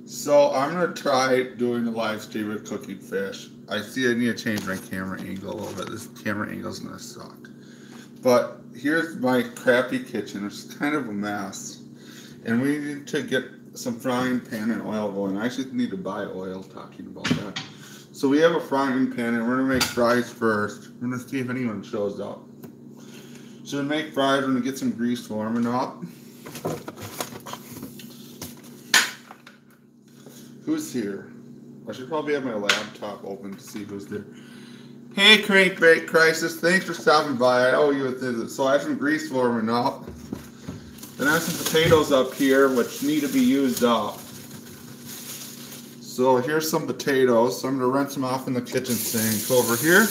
So I'm gonna try doing a live stream with cooking fish. I see I need to change my camera angle a little bit. This camera angle's gonna suck. But here's my crappy kitchen. It's kind of a mess. And we need to get some frying pan and oil going. I actually need to buy oil, talking about that. So we have a frying pan and we're gonna make fries first. We're gonna see if anyone shows up. So to make fries, we're gonna get some grease warming up. Who's here? I should probably have my laptop open to see who's there. Hey, Crankbait Crisis, thanks for stopping by. I owe you a visit. So I have some grease warming up. Then I have some potatoes up here, which need to be used up. So here's some potatoes. So I'm going to rinse them off in the kitchen sink over here.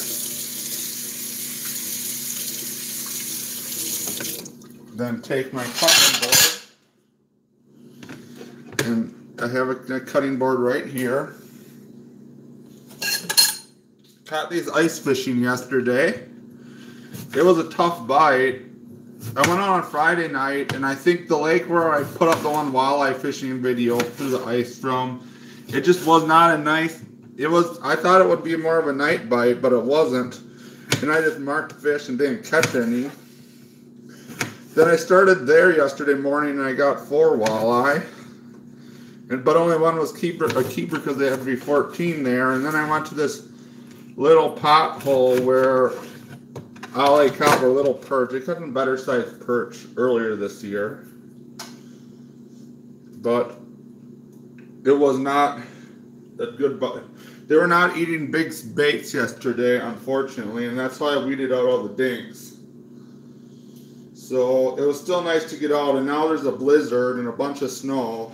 Then take my cutting board. And I have a cutting board right here. Caught these ice fishing yesterday. It was a tough bite. I went out on Friday night, and I think the lake where I put up the one walleye fishing video through the ice from, it just was not a nice, I thought it would be more of a night bite, but it wasn't. And I just marked fish and didn't catch any. Then I started there yesterday morning, and I got 4 walleye. But only one was a keeper because they had to be 14 there. And then I went to this little pothole where all I caught were little perch. They caught some better sized perch earlier this year. But it was not a good bite. They were not eating big baits yesterday, unfortunately, and that's why I weeded out all the dinks. So it was still nice to get out, and now there's a blizzard and a bunch of snow.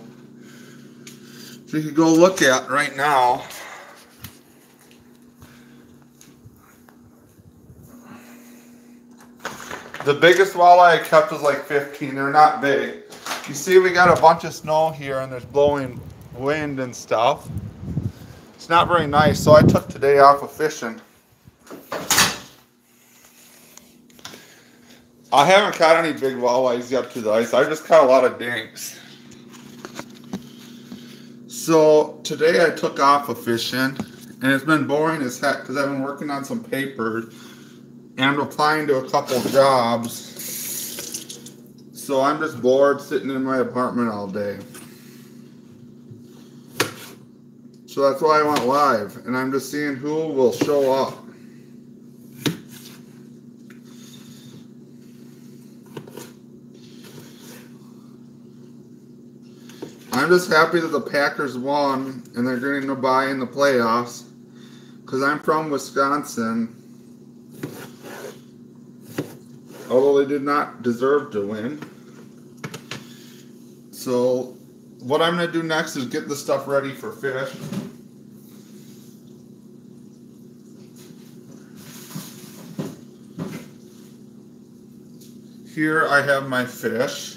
So you can go look at right now. The biggest walleye I kept was like 15. They're not big. You see we got a bunch of snow here and there's blowing wind and stuff. It's not very nice, so I took today off of fishing. I haven't caught any big walleyes yet to the ice. I just caught a lot of dinks. So today I took off of fishing, and it's been boring as heck because I've been working on some papers and I'm applying to a couple jobs. So I'm just bored sitting in my apartment all day. So that's why I went live, and I'm just seeing who will show up. I'm just happy that the Packers won and they're going to bye in the playoffs because I'm from Wisconsin. Although they did not deserve to win. So what I'm going to do next is get the stuff ready for fish. Here I have my fish.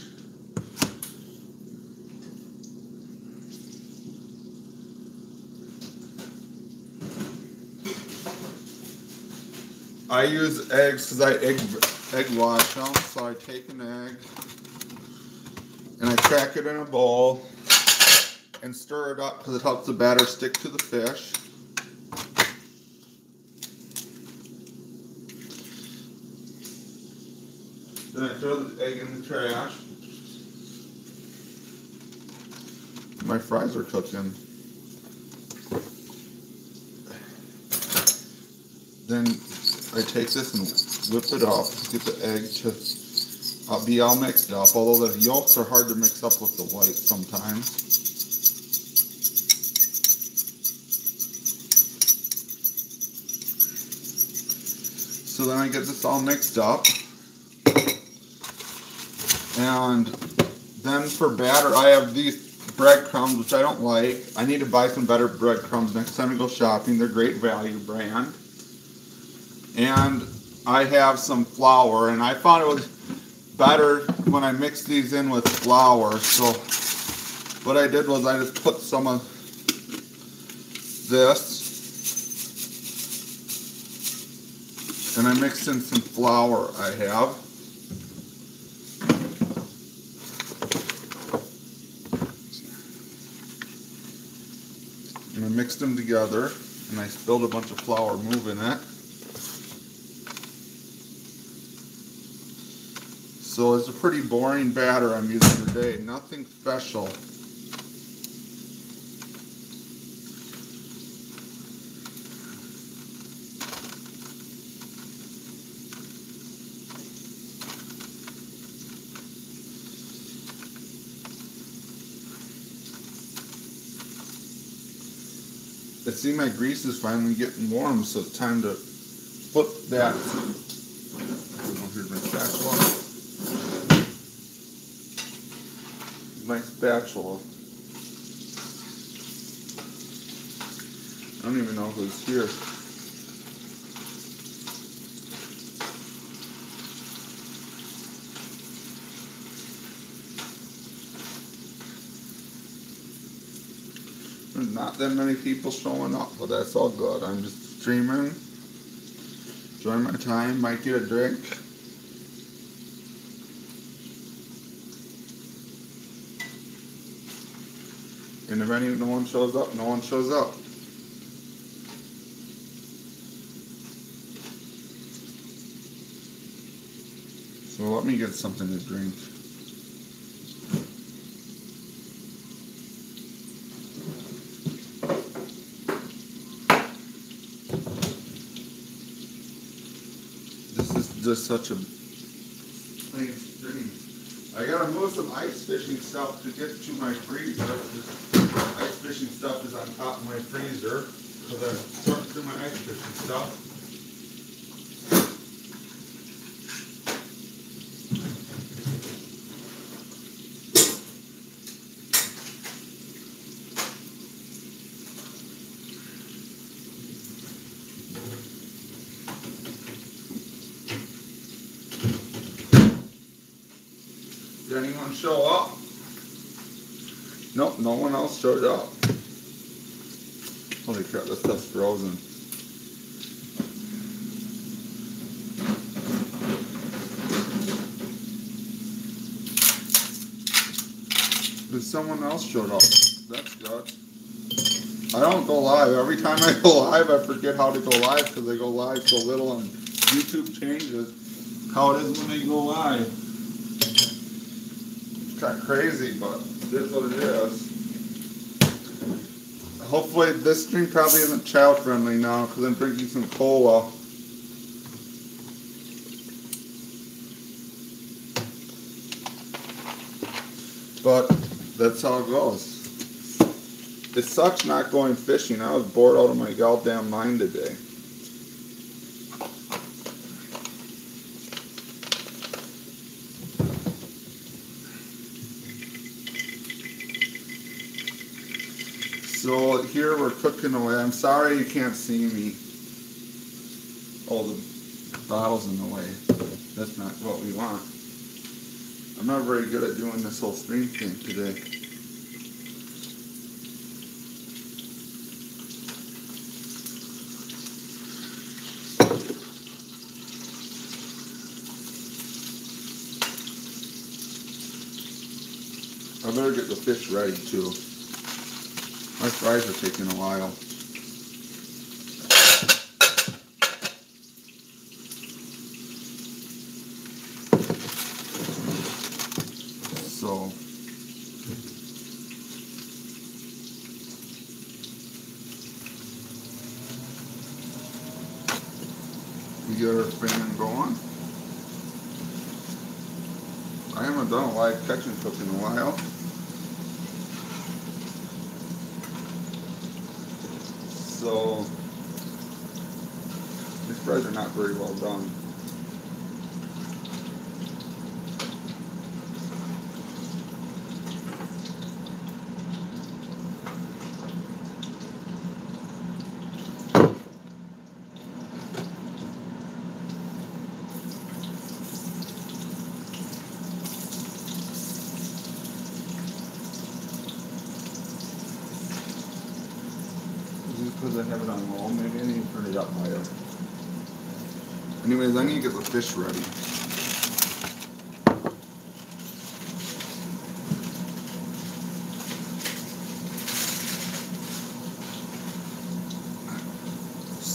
I use eggs because I egg wash them. So I take an egg and I crack it in a bowl and stir it up because it helps the batter stick to the fish. Then I throw the egg in the trash. My fries are cooking. Then I take this and whip it up, get the egg to be all mixed up, although the yolks are hard to mix up with the white sometimes. So then I get this all mixed up. And then for batter, I have these breadcrumbs, which I don't like. I need to buy some better breadcrumbs next time I go shopping. They're great value brand. And I have some flour, and I found it was better when I mixed these in with flour. So what I did was I just put some of this, and I mixed in some flour I have. And I mixed them together, and I spilled a bunch of flour moving it. So it's a pretty boring batter I'm using today, nothing special. I see my grease is finally getting warm, so it's time to put that. Oh, here's my spatula. My spatula. I don't even know who's here. There's not that many people showing up, but that's all good. I'm just streaming, enjoying my time, might get a drink. And if no one shows up, no one shows up. So let me get something to drink. This is just such a plain stream. I gotta move some ice fishing stuff to get to my freezer. This ice fishing stuff is on top of my freezer because I'm sorting through my ice fishing stuff. Did anyone show up? Nope, no one else showed up. Holy crap, this stuff's frozen. But someone else showed up. That's good. I don't go live. Every time I go live, I forget how to go live because I go live so little and YouTube changes how it is when they go live. Kind of crazy, but it is what it is. Hopefully this stream probably isn't child friendly now because I'm drinking some cola. But that's how it goes. It sucks not going fishing. I was bored out of my goddamn mind today. So here we're cooking away. I'm sorry you can't see me. Oh, the bottle's in the way. That's not what we want. I'm not very good at doing this whole stream thing today. I better get the fish ready too. My fries are taking a while. So we get our fan going. I haven't done a live catch and cook in a while. So these fries are not very well done. Because I have it on roll, maybe I need to turn it up higher. Anyways, I need to get the fish ready.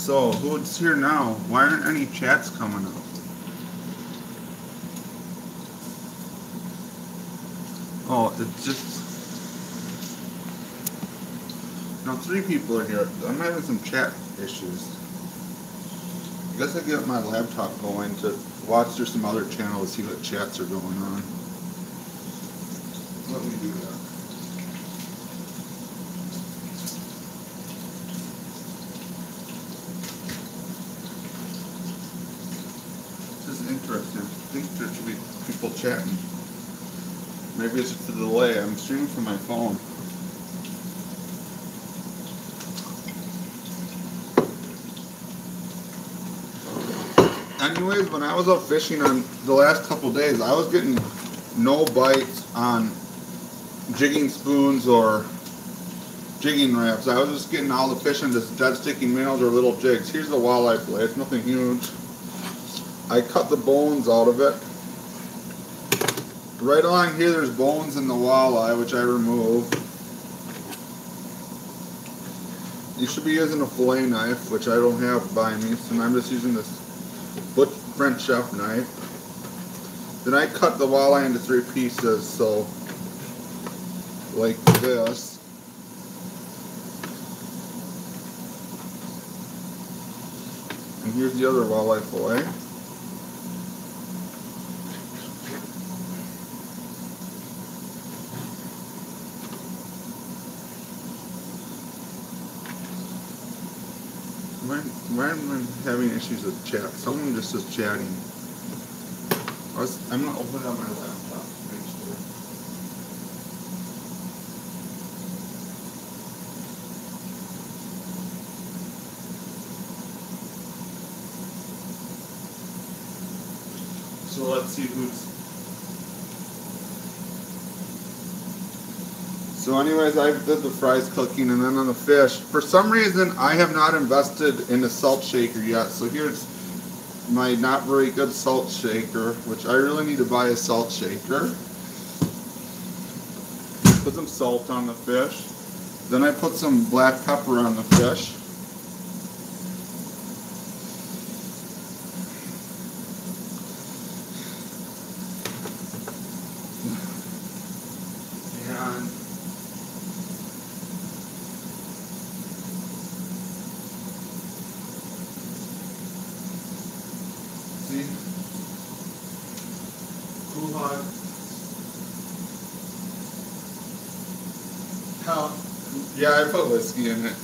So, who's here now? Why aren't any chats coming up? Oh, it's just... No, 3 people are here. I'm having some chat issues. I guess I get my laptop going to watch through some other channels to see what chats are going on. Let me do that. This is interesting. I think there should be people chatting. Maybe it's the delay. I'm streaming from my phone. Anyways, when I was up fishing on the last couple days, I was getting no bites on jigging spoons or jigging wraps. I was just getting all the fish on just dead sticking minnows or little jigs. Here's the walleye fillet. It's nothing huge. I cut the bones out of it. Right along here, there's bones in the walleye, which I removed. You should be using a fillet knife, which I don't have by me, so I'm just using this French chef knife. Then I cut the walleye into 3 pieces, so like this. And here's the other walleye fillet. Why am I having issues with chat? Someone just is chatting. I'm gonna open it on my laptop. Make sure. So let's see who's. So anyways, I did the fries cooking, and then on the fish, for some reason I have not invested in a salt shaker yet. So here's my not very good salt shaker, which I really need to buy a salt shaker. Put some salt on the fish. Then I put some black pepper on the fish. And see? Cool hot. How? Yeah, I put whiskey in it.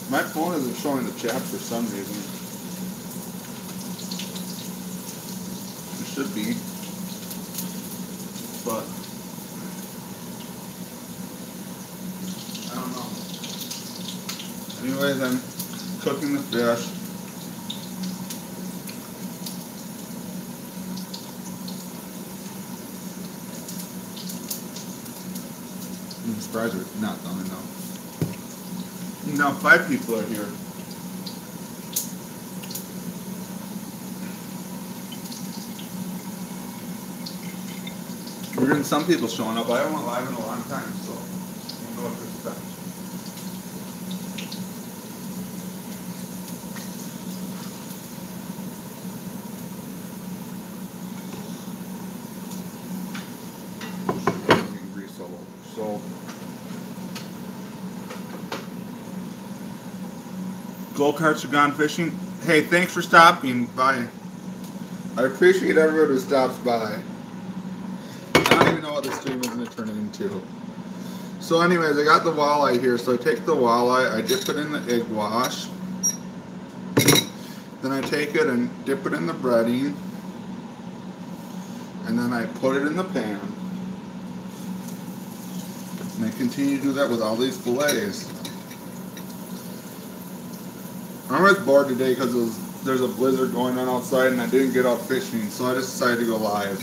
My phone isn't showing the chat for some reason. It should be. But I don't know. Anyways, I'm cooking the fish. These fries are not done enough. Now 5 people are here. We're getting some people showing up. I haven't went live in a long time, so I don't know what to expect. Grease all over. So go karts are gone fishing. Hey, thanks for stopping by. I appreciate everyone who stops by. I don't even know what this stream is going to turn into. So anyways, I got the walleye here. So I take the walleye, I dip it in the egg wash. Then I take it and dip it in the breading. And then I put it in the pan. And I continue to do that with all these fillets. I was bored today because there's a blizzard going on outside and I didn't get out fishing, so I just decided to go live.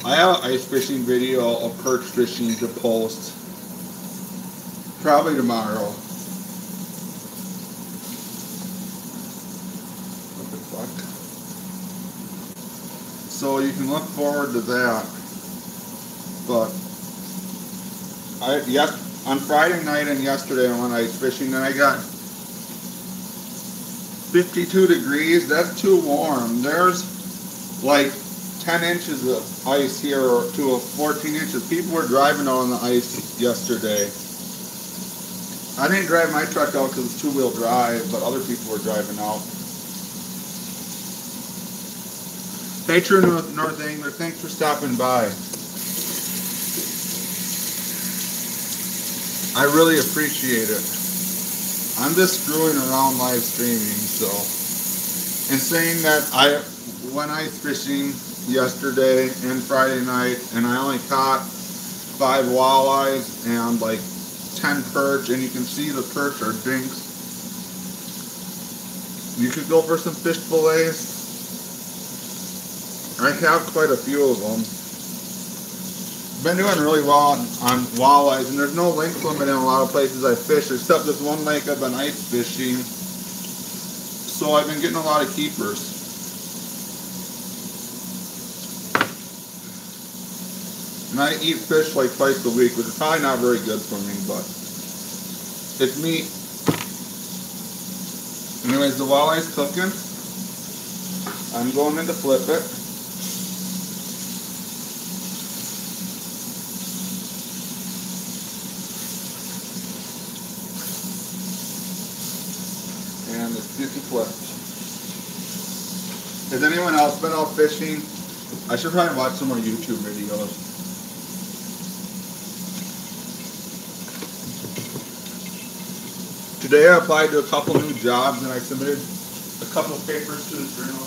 I have an ice fishing video of perch fishing to post probably tomorrow. What the fuck? So you can look forward to that. But on Friday night and yesterday I went ice fishing and I got 52 degrees. That's too warm. There's like 10 inches of ice here to 14 inches. People were driving out on the ice yesterday. I didn't drive my truck out because it's two-wheel drive, but other people were driving out. Hey, True North Angler, thanks for stopping by. I really appreciate it. I'm just screwing around live streaming, so. And saying that I went ice fishing yesterday and Friday night, and I only caught 5 walleyes and like 10 perch, and you can see the perch are dinks. You could go for some fish fillets. I have quite a few of them. Been doing really well on walleyes, and there's no length limit in a lot of places I fish, except this one lake I've been ice fishing. So I've been getting a lot of keepers. And I eat fish like twice a week, which is probably not very good for me, but it's meat. Anyways, the walleye's cooking. I'm going in to flip it. And it's getting flipped. Has anyone else been out fishing? I should probably watch some more YouTube videos. Today I applied to a couple new jobs and I submitted a couple papers to the journal.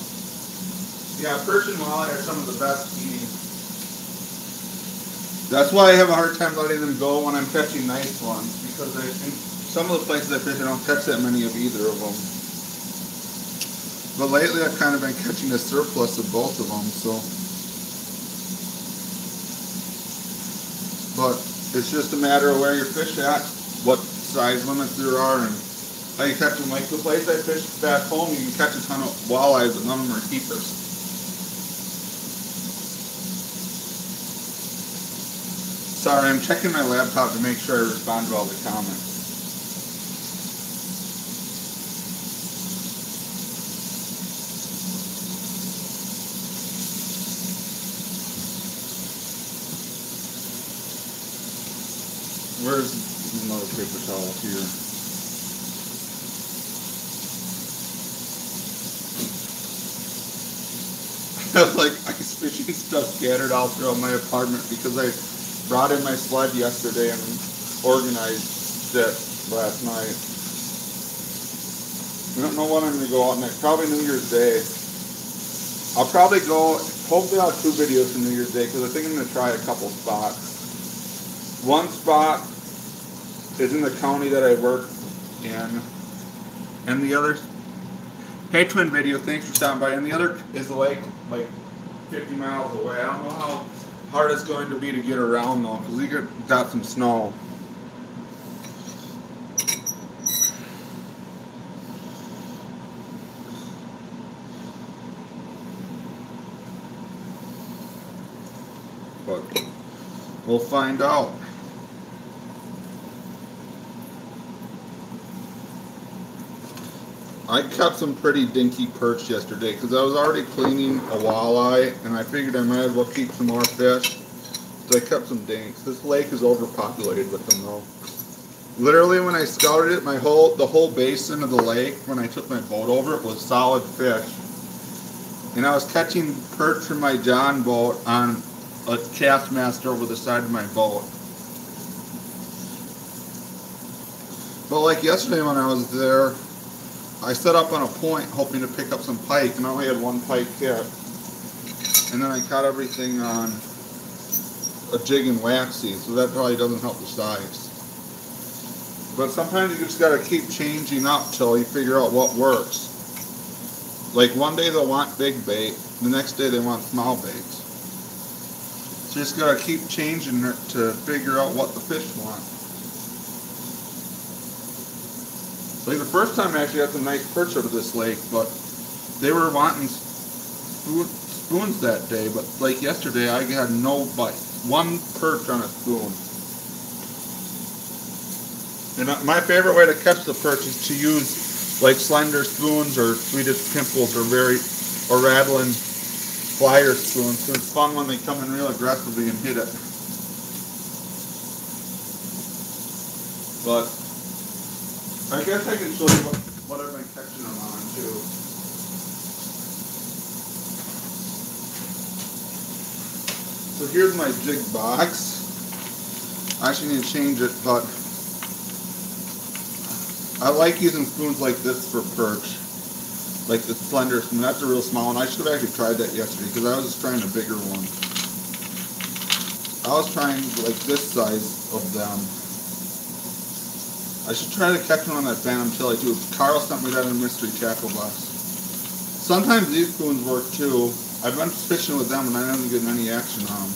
Yeah, perch and walleye are some of the best eating. That's why I have a hard time letting them go when I'm catching nice ones, because in some of the places I fish I don't catch that many of either of them. But lately I've kind of been catching a surplus of both of them, so. But it's just a matter of where you fish at, what size limits there are, and how you catch them. Like the place I fish back home, you can catch a ton of walleyes, but none of them are keepers. Sorry, I'm checking my laptop to make sure I respond to all the comments. Where's another paper towel here? I have like ice fishing stuff scattered all throughout my apartment because I brought in my sled yesterday and organized it last night. I don't know when I'm going to go out next. Probably New Year's Day. I'll probably go, hopefully I'll have 2 videos for New Year's Day because I think I'm going to try a couple spots. One spot is in the county that I work in, and the other, hey Twin Video, thanks for stopping by, and the other is the lake like 50 miles away. I don't know how hard it's going to be to get around though, because we got some snow. But we'll find out. I caught some pretty dinky perch yesterday because I was already cleaning a walleye and I figured I might as well keep some more fish. So I kept some dinks. This lake is overpopulated with them though. Literally when I scouted it, the whole basin of the lake, when I took my boat over it, was solid fish. And I was catching perch from my John boat on a cast master over the side of my boat. But like yesterday when I was there, I set up on a point hoping to pick up some pike, and I only had 1 pike hit. And then I caught everything on a jig and waxy, so that probably doesn't help the size. But sometimes you just gotta keep changing up till you figure out what works. Like one day they'll want big bait, the next day they want small baits. So you just gotta keep changing it to figure out what the fish want. Like the first time I actually had some nice perch out of this lake, but they were wanting spoons that day, but like yesterday I had no bite. One perch on a spoon. And my favorite way to catch the perch is to use like slender spoons or Swedish pimples or rattling flyer spoons. So it's fun when they come in real aggressively and hit it. But I guess I can show you what I've been catching them on too. So here's my jig box. I actually need to change it, but I like using spoons like this for perch. Like the slender spoon. That's a real small one. I should have actually tried that yesterday because I was just trying a bigger one. I was trying like this size of them. I should try to catch one on that Phantom Tilly too. Carl sent me that in a mystery tackle box. Sometimes these spoons work too. I've been fishing with them and I haven't gotten any action on them.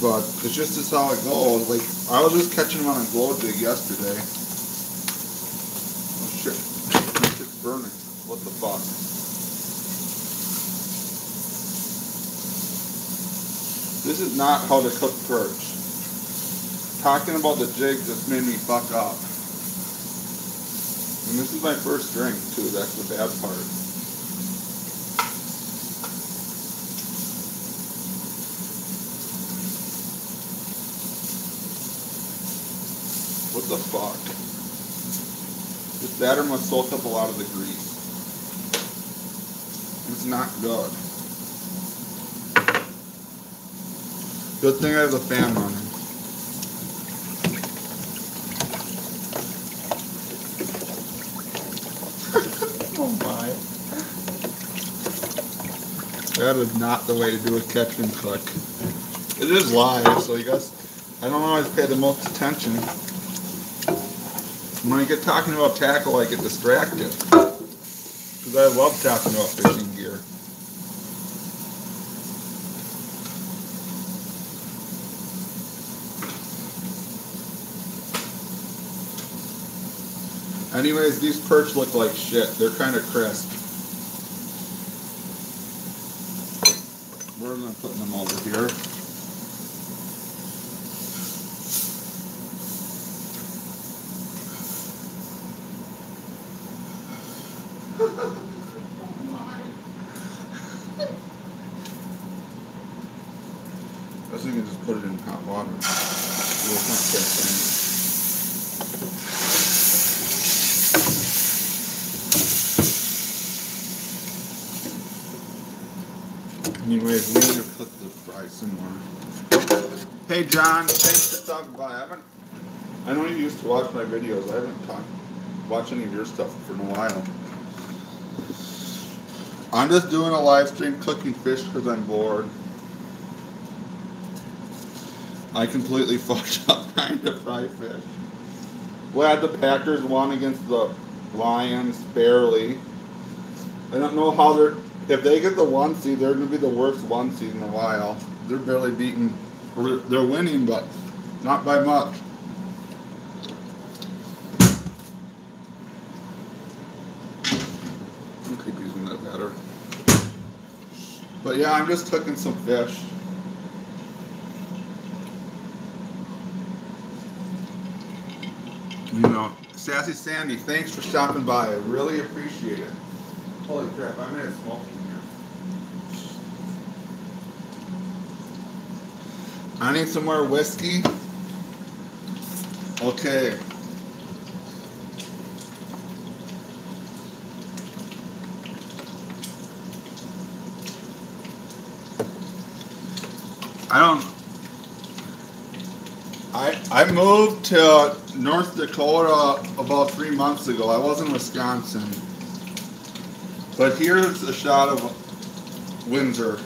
But it's just as how it goes. Like I was just catching them on a glow jig yesterday. Oh shit. It's burning. What the fuck? This is not how to cook perch. Talking about the jig just made me fuck up. And this is my first drink too, that's the bad part. What the fuck? This batter must soak up a lot of the grease. It's not good. Good thing I have the fan running. Oh my. That is not the way to do a catch and cook. It is live, so I guess I don't always pay the most attention. When I get talking about tackle, I get distracted. Because I love talking about fishing gear. Anyways, these perch look like shit. They're kind of crisp. We're going to put them over here. I guess we can just put it in hot water. It's not catch anything. Anyways, we need to cook the fry some more. Hey John, thanks for stopping by. I know you used to watch my videos. I haven't watched any of your stuff for a while. I'm just doing a live stream cooking fish because I'm bored. I completely fucked up trying to fry fish. We had the Packers won against the Lions barely. I don't know how they're. If they get the 1 seed, they're going to be the worst 1 seed in a while. They're barely beating. They're winning, but not by much. I'll keep using that better. But yeah, I'm just cooking some fish. You know, Sassy Sandy, thanks for stopping by. I really appreciate it. Holy crap, I made it smoke in here. I need some more whiskey. Okay. I moved to North Dakota about 3 months ago. I was in Wisconsin. But here's a shot of Windsor.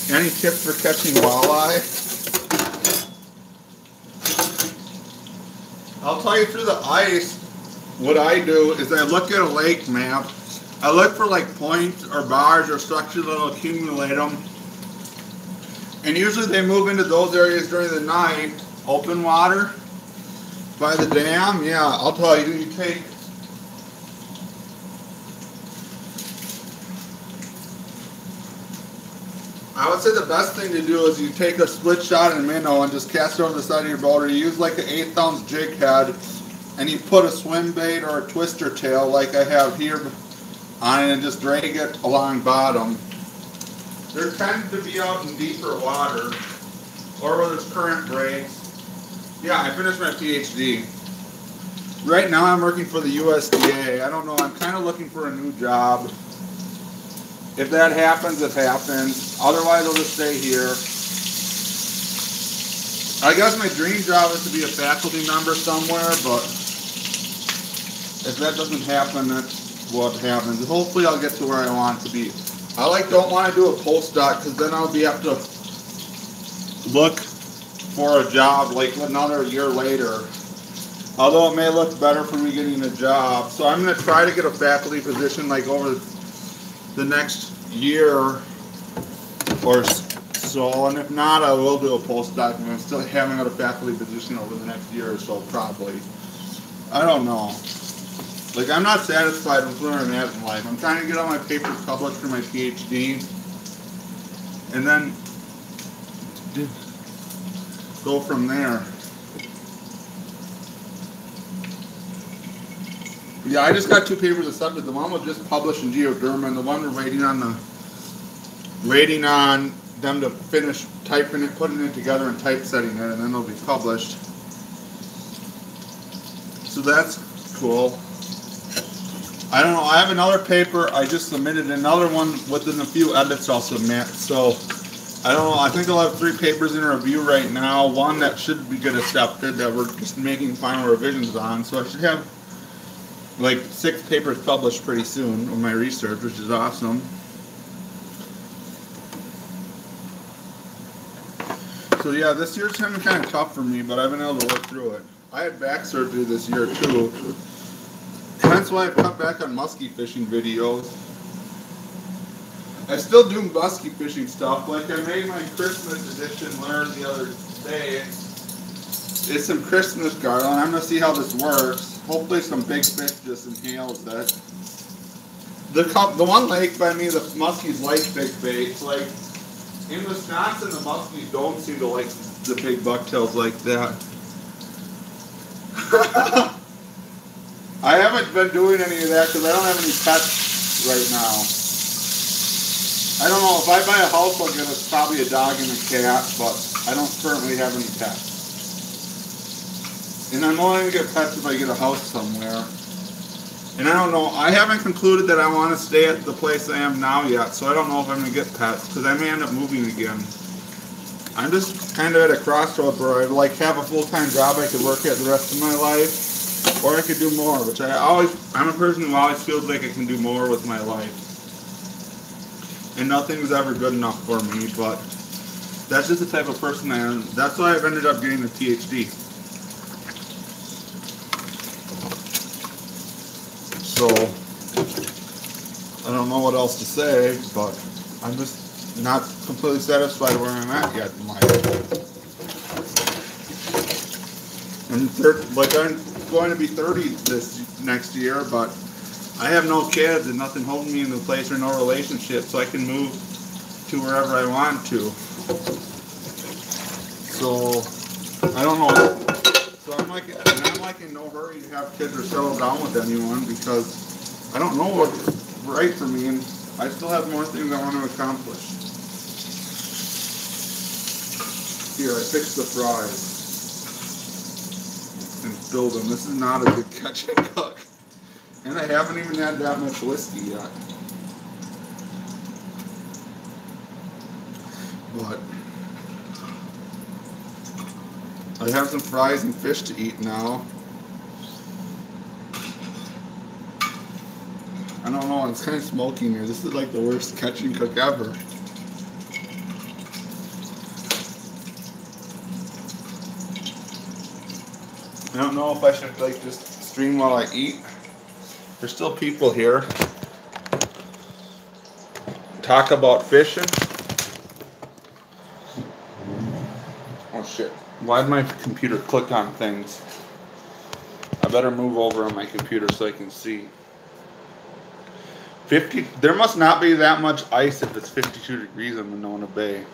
Any tips for catching walleye? I'll tell you through the ice. What I do is I look at a lake map I look for like points or bars or structures that'll accumulate them. And usually they move into those areas during the night. Open water by the dam, yeah, I'll tell you, you take I would say the best thing to do is you take a split shot and minnow and just cast it over the side of your boat, or you use like an 1/8 ounce jig head and you put a swim bait or a twister tail like I have here on it and just drag it along bottom. There tends to be out in deeper water or where there's current breaks. Yeah, I finished my PhD. Right now I'm working for the USDA. I don't know, I'm kind of looking for a new job. If that happens, it happens. Otherwise, I'll just stay here. I guess my dream job is to be a faculty member somewhere, but if that doesn't happen, that's what happens. Hopefully, I'll get to where I want to be. I don't want to do a postdoc because then I'll have to look for a job like another year later. Although it may look better for me getting a job. So I'm going to try to get a faculty position like over the next year or so, and if not, I will do a postdoc, and I still haven't got a faculty position over the next year or so, probably. I don't know. Like, I'm not satisfied with where I'm at in life. I'm trying to get all my papers published for my PhD, and then go from there. Yeah, I just got 2 papers accepted. The one was just published in Geoderma, and the one we're waiting on them to finish typing it, putting it together and typesetting it, and then it'll be published. So that's cool. I don't know, I have another paper, I just submitted another one within a few edits I'll submit. So I don't know, I think I'll have 3 papers in review right now. One that should be get accepted that we're just making final revisions on. So I should have like 6 papers published pretty soon of my research, which is awesome. So yeah, this year's been kind of tough for me, but I've been able to work through it. I had back surgery this year too. That's why I've cut back on muskie fishing videos. I still do muskie fishing stuff. Like I made my Christmas edition lure the other day. It's some Christmas garland. I'm gonna see how this works. Hopefully some big fish just inhales it. The one lake by me, the muskies like big baits. Like in Wisconsin, the muskies don't seem to like the big bucktails like that. I haven't been doing any of that because I don't have any pets right now. I don't know, if I buy a house I'll get probably a dog and a cat, but I don't currently have any pets. And I'm only going to get pets if I get a house somewhere. And I don't know, I haven't concluded that I want to stay at the place I am now yet, so I don't know if I'm going to get pets, because I may end up moving again. I'm just kind of at a crossroads where I have a full-time job I could work at the rest of my life, or I could do more, which I'm a person who always feels like I can do more with my life. And nothing's ever good enough for me, but that's just the type of person I am. That's why I've ended up getting a PhD. So, I don't know what else to say, but I'm just not completely satisfied where I'm at yet in life. I'm going to be 30 this next year, but I have no kids and nothing holding me in the place or no relationship, so I can move to wherever I want to. So, I don't know. So I'm in no hurry to have kids or settle down with anyone because I don't know what's right for me, and I still have more things I want to accomplish. Here, I fixed the fries and filled them. This is not a good catch and cook. And I haven't even had that much whiskey yet. But I have some fries and fish to eat now. I don't know, it's kind of smoky in here. This is like the worst catch and cook ever. I don't know if I should just stream while I eat. There's still people here. talk about fishing. Oh shit. Why did my computer click on things? I better move over on my computer so I can see. 50. There must not be that much ice if it's 52 degrees in Winona Bay.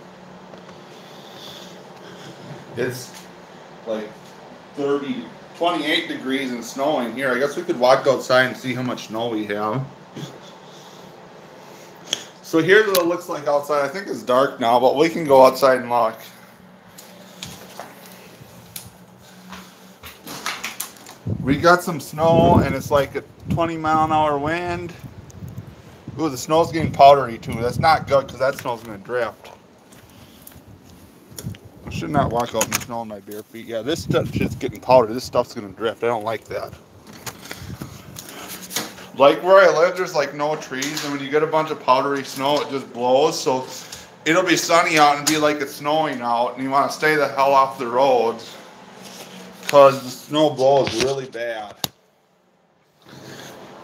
It's like 28 degrees and snowing here. I guess we could walk outside and see how much snow we have. So here's what it looks like outside. I think it's dark now, but we can go outside and look. We got some snow, and it's like a 20-mile-an-hour wind. Ooh, the snow's getting powdery too. That's not good because that snow's going to drift. I should not walk out in the snow in my bare feet. Yeah, this stuff shit's getting powdered. This stuff's going to drift. I don't like that. Like where I live, there's like no trees, and when you get a bunch of powdery snow, it just blows. So it'll be sunny out and be like it's snowing out, and you want to stay the hell off the roads because the snow blows really bad.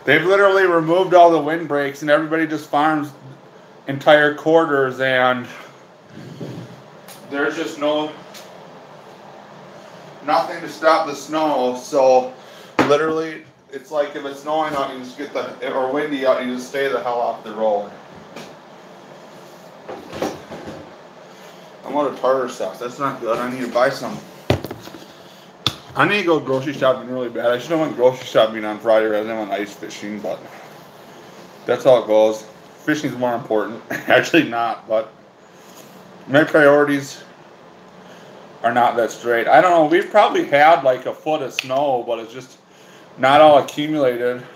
They've literally removed all the windbreaks, and everybody just farms entire quarters, and there's just nothing to stop the snow. So literally, it's like if it's snowing out, you just get or windy out, you just stay the hell off the road. I'm out of tartar sauce. That's not good. I need to buy some. I need to go grocery shopping really bad. I should have went grocery shopping on Friday rather than went ice fishing, but that's how it goes. Fishing is more important. Actually not, but my priorities are not that straight. I don't know. We've probably had like a foot of snow, but it's just not all accumulated.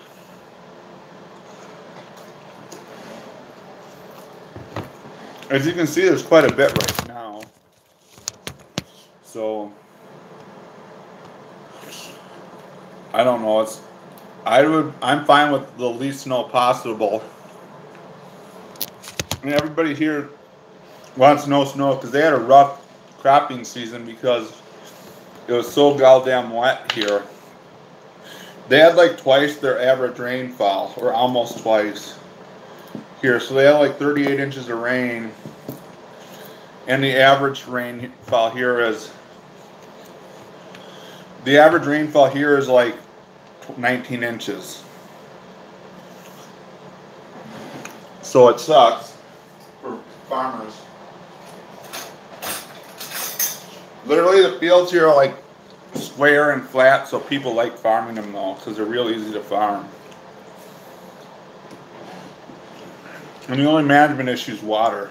As you can see, there's quite a bit right now. So I don't know. I'm fine with the least snow possible. I mean, everybody here wants no snow because they had a rough cropping season because it was so goddamn wet here. They had like twice their average rainfall, or almost twice here. So they had like 38 inches of rain, and the average rainfall here is like 19 inches. So it sucks for farmers. Literally, the fields here are like square and flat, so people like farming them though, because they're real easy to farm. And the only management issue is water.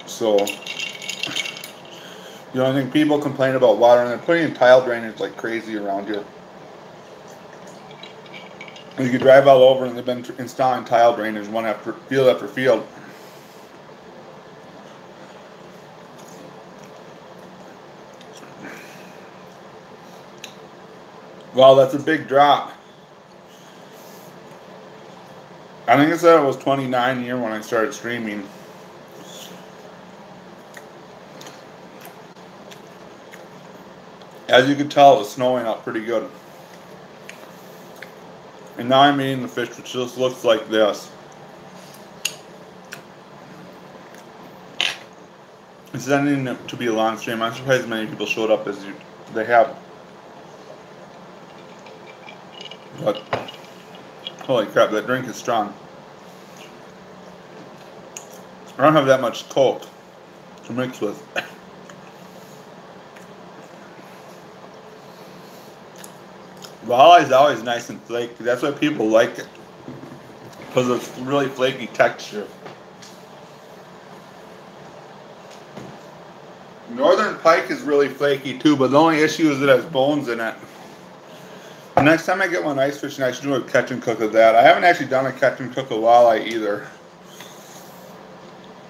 So the only thing people complain about water, and they're putting in tile drainage like crazy around here. And you can drive all over, and they've been installing tile drainage one after field. Well, that's a big drop. I think I said it was 29 here when I started streaming. As you can tell, it was snowing out pretty good. And now I'm eating the fish, which just looks like this. This is ending to be a long stream. I'm surprised many people showed up as they have. But holy crap, that drink is strong. I don't have that much Coke to mix with. Walleye is always nice and flaky. That's why people like it, because it's really flaky texture. Northern pike is really flaky too, but the only issue is it has bones in it. The next time I get one ice fishing, I should do a catch and cook of that. I haven't actually done a catch and cook of walleye either.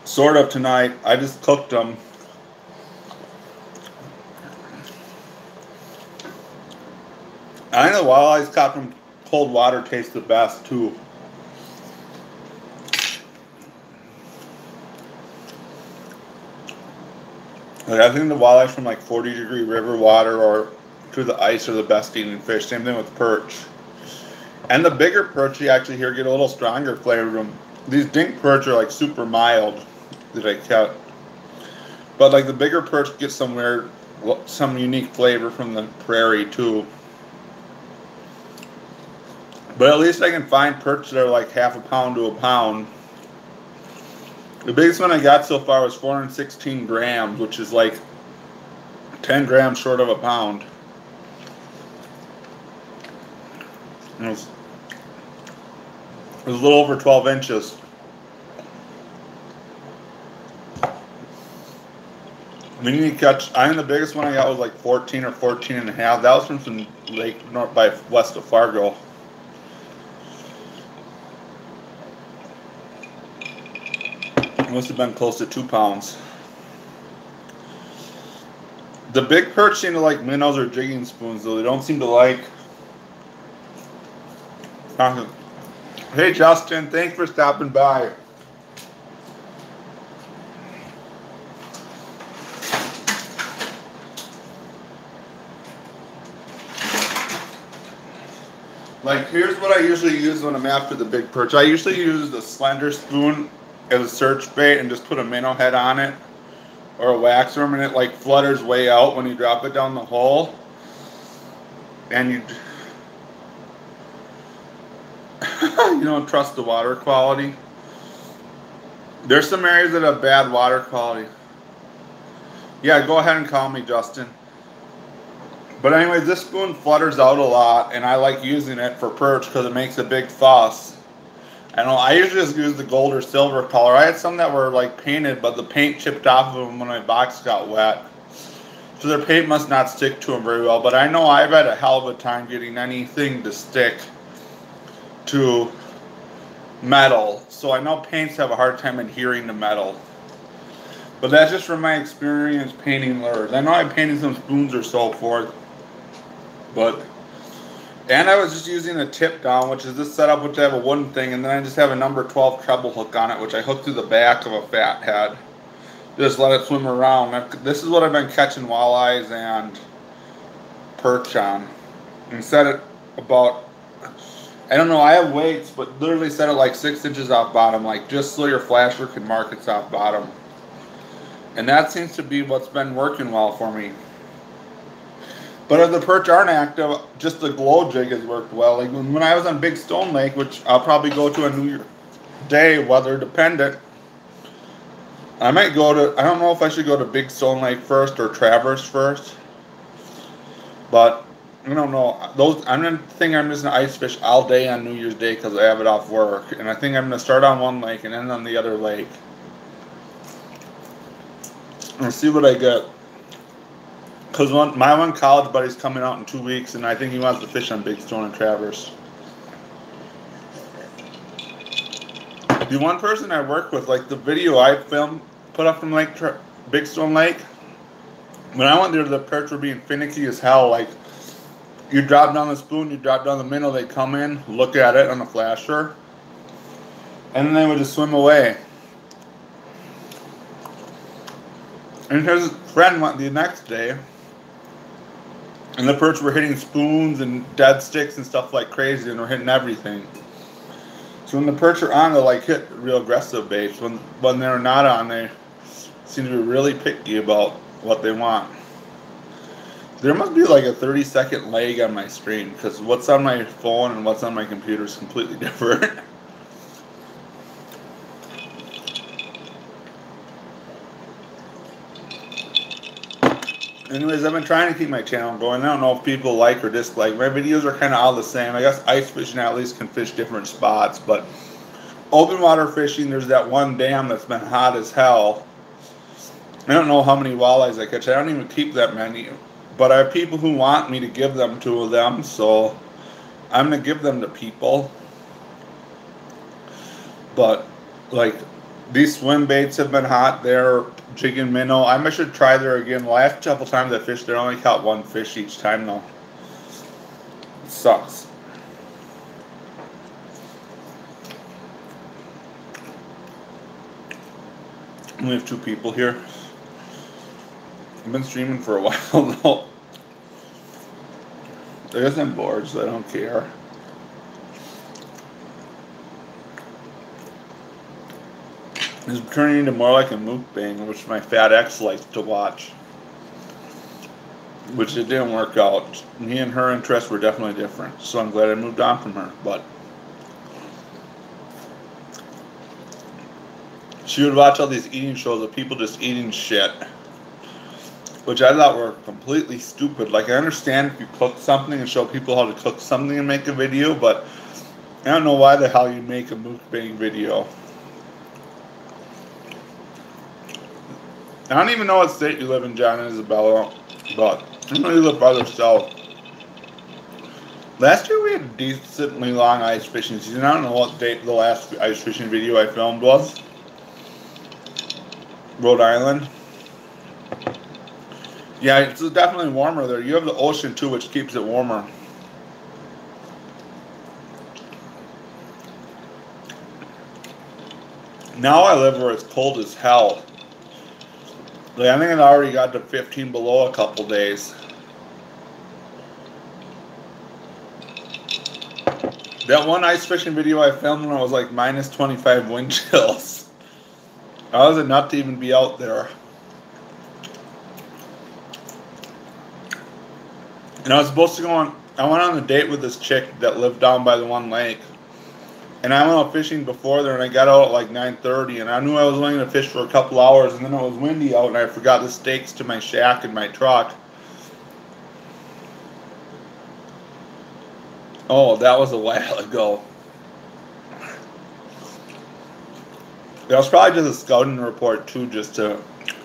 Sort of tonight. I just cooked them. I think the walleyes caught from cold water taste the best too. Like, I think the walleyes from like 40-degree river water or to the ice are the best eating fish. Same thing with perch. And the bigger perch you actually here get a little stronger flavor to them. These dink perch are like super mild that I kept. But like the bigger perch get some weird, some unique flavor from the prairie too. But at least I can find perch that are like half a pound to a pound. The biggest one I got so far was 416 grams, which is like 10 grams short of a pound. It was a little over 12 inches. We need to catch, I think the biggest one I got was like 14 or 14 and a half. That was from some lake north by west of Fargo. It must have been close to 2 pounds. The big perch seem to like minnows or jigging spoons, though. They don't seem to like. Hey, Justin, thanks for stopping by. Like, here's what I usually use when I'm after the big perch. I usually use the slender spoon as a search bait and just put a minnow head on it or a wax worm, and it like flutters way out when you drop it down the hole. And you don't trust the water quality. There's some areas that have bad water quality. Yeah, go ahead and call me, Justin. But anyways, this spoon flutters out a lot, and I like using it for perch because it makes a big fuss. I usually just use the gold or silver color. I had some that were like painted, but the paint chipped off of them when my box got wet. So their paint must not stick to them very well. But I know I've had a hell of a time getting anything to stick to metal. So I know paints have a hard time adhering to metal. But that's just from my experience painting lures. I know I painted some spoons or so forth. And I was just using a tip down, which is this setup, which I have a wooden thing, and then I just have a number 12 treble hook on it, which I hook through the back of a fat head. Just let it swim around. This is what I've been catching walleyes and perch on. And set it about, I don't know, I have weights, but literally set it like 6 inches off bottom, like just so your flasher can mark it's off bottom. And that seems to be what's been working well for me. But if the perch aren't active, just the glow jig has worked well. Like when I was on Big Stone Lake, which I'll probably go to a New Year day, weather dependent. I might go to, I don't know if I should go to Big Stone Lake first or Traverse first. But I don't know. I'm just gonna ice fish all day on New Year's Day because I have it off work. And I think I'm gonna start on one lake and end on the other lake. And see what I get. Because my one college buddy's coming out in 2 weeks, and I think he wants to fish on Big Stone and Traverse. The one person I work with, like the video I put up from Big Stone Lake, when I went there, the perch were being finicky as hell. Like, you drop down the spoon, you drop down the minnow, they come in, look at it on the flasher, and then they would just swim away. And his friend went the next day, and the perch were hitting spoons and dead sticks and stuff like crazy, and were hitting everything. So when the perch are on, they like hit real aggressive baits. When they're not on, they seem to be really picky about what they want. There must be like a 30-second lag on my screen, because what's on my phone and what's on my computer is completely different. Anyways, I've been trying to keep my channel going. I don't know if people like or dislike. My videos are kind of all the same. I guess ice fishing at least can fish different spots. But open water fishing, there's that one dam that's been hot as hell. I don't know how many walleyes I catch. I don't even keep that many. But I have people who want me to give them to them. So I'm going to give them to people. But, like, these swim baits have been hot. They're jigging minnow. I should try there again. The last couple times I fished there, I only caught one fish each time though. It sucks. We have 2 people here. I've been streaming for a while though. I guess I'm bored, so I don't care. is turning into more like a mukbang, which my fat ex likes to watch. Which it didn't work out. Me and her interests were definitely different, so I'm glad I moved on from her. But she would watch all these eating shows of people just eating shit, which I thought were completely stupid. Like, I understand if you cook something and show people how to cook something and make a video, but I don't know why the hell you make a mukbang video. I don't even know what state you live in, John and Isabella, but I know you live farther south. Last year we had a decently long ice fishing season. I don't know what date the last ice fishing video I filmed was. Rhode Island. Yeah, it's definitely warmer there. You have the ocean too, which keeps it warmer. Now I live where it's cold as hell. Like, I think it already got to 15 below a couple days. That one ice fishing video I filmed when I was like minus 25 wind chills. I was a nut to even be out there. And I was supposed to go on, I went on a date with this chick that lived down by the one lake. And I went out fishing before there, and I got out at like 9:30, and I knew I was only going to fish for a couple hours, and then it was windy out, and I forgot the stakes to my shack in my truck. Oh, that was a while ago. That was probably just a scouting report too, just to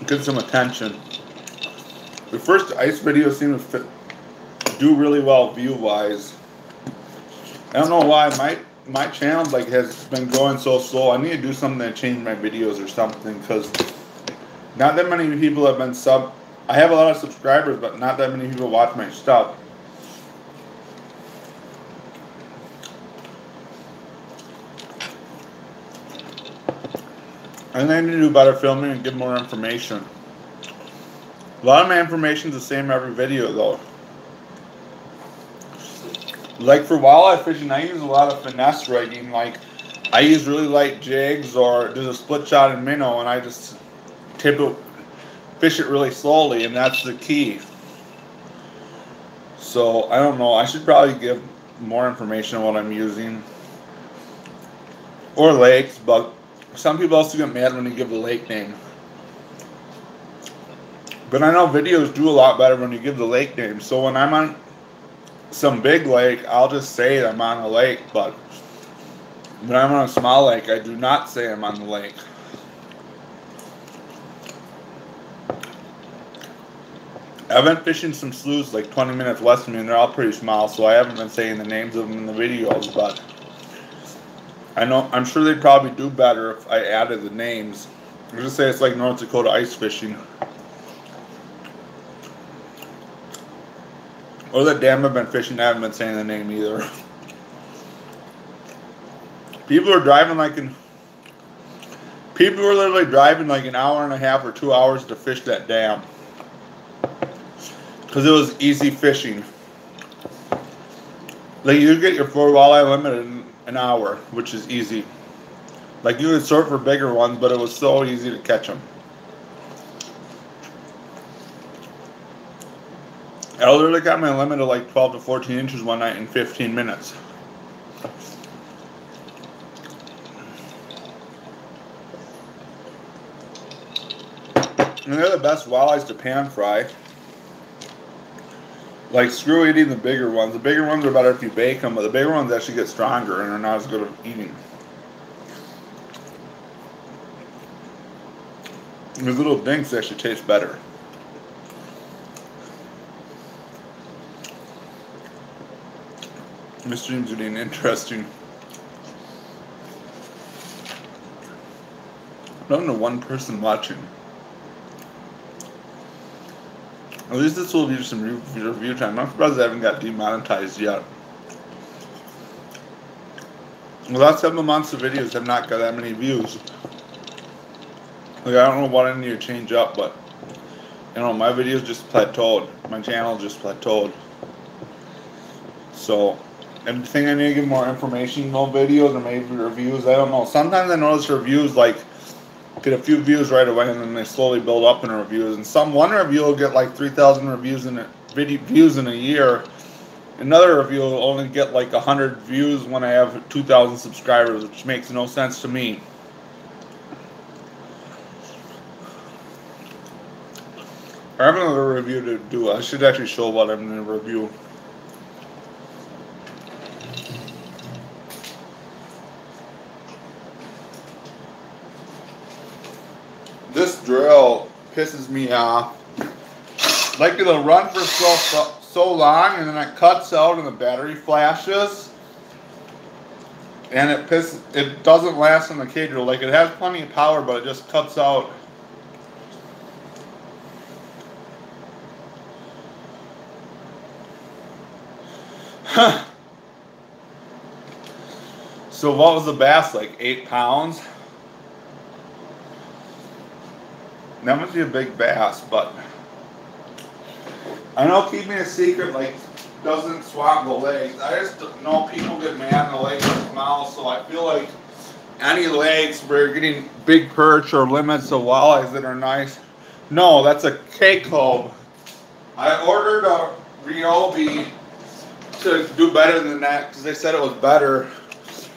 get some attention. The first ice video seemed to do really well view-wise. I don't know why my channel like has been going so slow. I need to do something to change my videos or something, because not that many people have been I have a lot of subscribers, but not that many people watch my stuff. And I need to do better filming and give more information. A lot of my information is the same every video though. Like for walleye fishing, I use a lot of finesse rigging. Like, I use really light jigs, or there's a split shot and minnow, and I just fish it really slowly, and that's the key. So, I don't know. I should probably give more information on what I'm using. Or lakes, but some people also get mad when you give the lake name. But I know videos do a lot better when you give the lake name. So when I'm on some big lake, I'll just say I'm on a lake, but when I'm on a small lake, I do not say I'm on the lake. I've been fishing some sloughs like 20 minutes west of me, and they're all pretty small, so I haven't been saying the names of them in the videos, but I'm sure they'd probably do better if I added the names. I'll just say it's like North Dakota ice fishing. Or the dam I've been fishing, I haven't been saying the name either. People are literally driving like an hour and a half or 2 hours to fish that dam. Because it was easy fishing. Like, you get your 4 walleye limit in an hour, which is easy. Like, you could sort for bigger ones, but it was so easy to catch them. I literally got my limit of like 12 to 14 inches one night in 15 minutes. And they're the best walleyes to pan fry. Like, screw eating the bigger ones. The bigger ones are better if you bake them, but the bigger ones actually get stronger and are not as good at eating. The little dinks actually taste better. This stream's getting interesting. I'm down to one person watching. At least this will be some review time. I'm surprised I haven't got demonetized yet. The last 7 months of videos have not got that many views. Like, I don't know what I need to change up, but you know, my videos just plateaued. My channel just plateaued. So I think I need to give more information, no videos, or maybe reviews. I don't know. Sometimes I notice reviews, like, get a few views right away, and then they slowly build up in reviews. And one review will get like 3,000 reviews views in a year. Another review will only get like 100 views when I have 2,000 subscribers, which makes no sense to me. I have another review to do. I should actually show what I'm going to review. This drill pisses me off. Like it'll run for so long, and then it cuts out and the battery flashes, and it doesn't last on the K drill. Like it has plenty of power, but it just cuts out. So what was the bass, like 8 pounds? That must be a big bass, but I know keeping a secret like doesn't swap the legs. I just know people get mad in the legs small, so I feel like any legs where you're getting big perch or limits of walleyes that are nice. No, that's a K-Cove. I ordered a Ryobi to do better than that because they said it was better,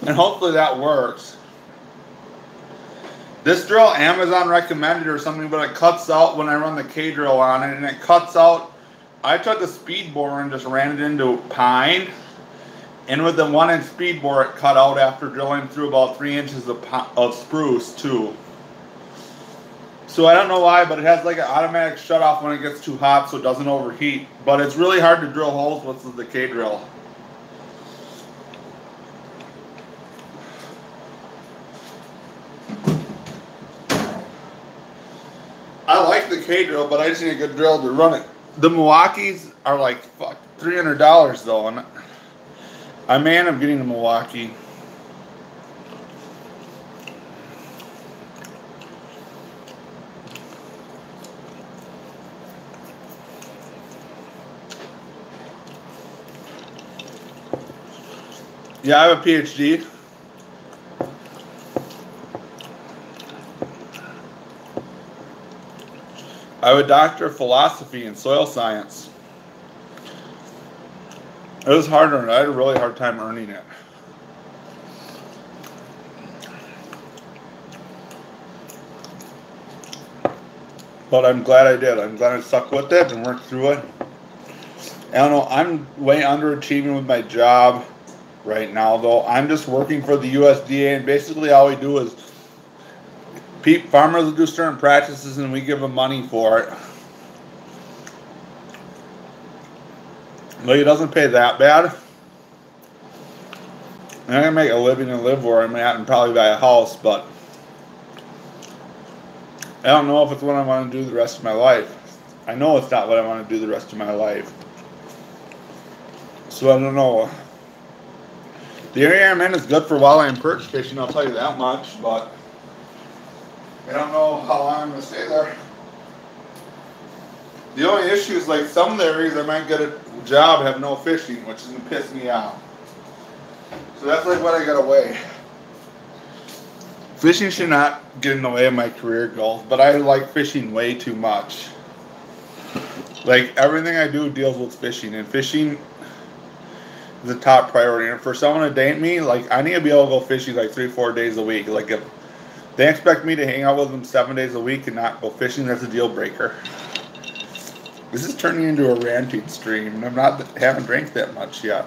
and hopefully that works. This drill Amazon recommended or something, but it cuts out when I run the K drill on it, and it cuts out. I took a speed bore and just ran it into pine, and with the 1-inch speed bore it cut out after drilling through about 3 inches of spruce too. So I don't know why, but it has like an automatic shut off when it gets too hot so it doesn't overheat, but it's really hard to drill holes with the K drill. I like the K drill, but I just need a good drill to run it. The Milwaukees are like $300 though, and I may end up getting a Milwaukee. Yeah, I have a PhD. I have a doctor of philosophy and soil science. It was hard to earn. I had a really hard time earning it. But I'm glad I did. I'm glad I stuck with it and worked through it. I don't know. I'm way underachieving with my job right now, though. I'm just working for the USDA, and basically all we do is farmers will do certain practices and we give them money for it. Like, it doesn't pay that bad. And I can make a living and live where I'm at and probably buy a house, but I don't know if it's what I want to do the rest of my life. I know it's not what I want to do the rest of my life. So I don't know. The area I'm in is good for walleye and perch fishing, I'll tell you that much, but I don't know how long I'm going to stay there. The only issue is, like, some of the areas I might get a job have no fishing, which is going to piss me off. So that's like what I got to weigh. Fishing should not get in the way of my career goals, but I like fishing way too much. Like, everything I do deals with fishing, and fishing is the top priority. And for someone to date me, like, I need to be able to go fishing like 3-4 days a week. Like, if they expect me to hang out with them 7 days a week and not go fishing, that's a deal breaker. This is turning into a ranting stream, and haven't drank that much yet.